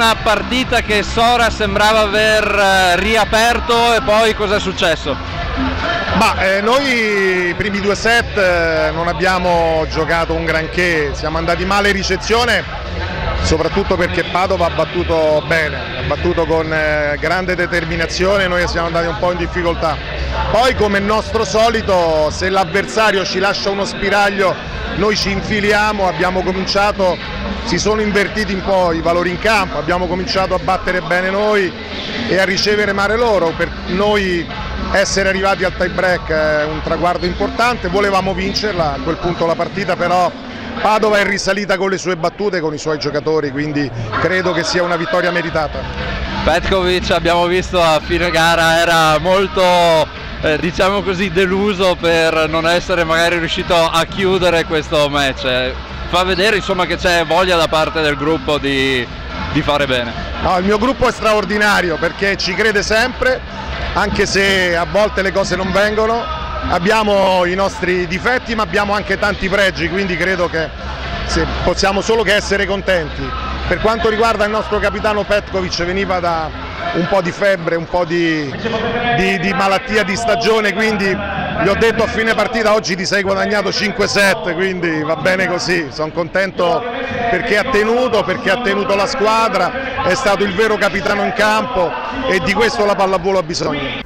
una partita che Sora sembrava aver riaperto, e poi cosa è successo? Noi i primi 2 set non abbiamo giocato un granché, siamo andati male in ricezione, soprattutto perché Padova ha battuto bene, ha battuto con grande determinazione, noi siamo andati un po' in difficoltà. Poi, come nostro solito, se l'avversario ci lascia uno spiraglio noi ci infiliamo, si sono invertiti un po' i valori in campo, abbiamo cominciato a battere bene noi e a ricevere male loro. Per noi essere arrivati al tie break è un traguardo importante, volevamo vincerla a quel punto la partita, però Padova è risalita con le sue battute, con i suoi giocatori, quindi credo che sia una vittoria meritata. Petkovic, abbiamo visto a fine gara, era molto diciamo così deluso per non essere magari riuscito a chiudere questo match. Fa vedere insomma che c'è voglia da parte del gruppo di fare bene. No, il mio gruppo è straordinario perché ci crede sempre, anche se a volte le cose non vengono. Abbiamo i nostri difetti ma abbiamo anche tanti pregi, quindi credo che possiamo solo che essere contenti. Per quanto riguarda il nostro capitano Petkovic, veniva da un po' di febbre, un po' di malattia di stagione, quindi gli ho detto a fine partita: oggi ti sei guadagnato 5-7, quindi va bene così. Sono contento perché ha tenuto la squadra, è stato il vero capitano in campo e di questo la pallavolo ha bisogno.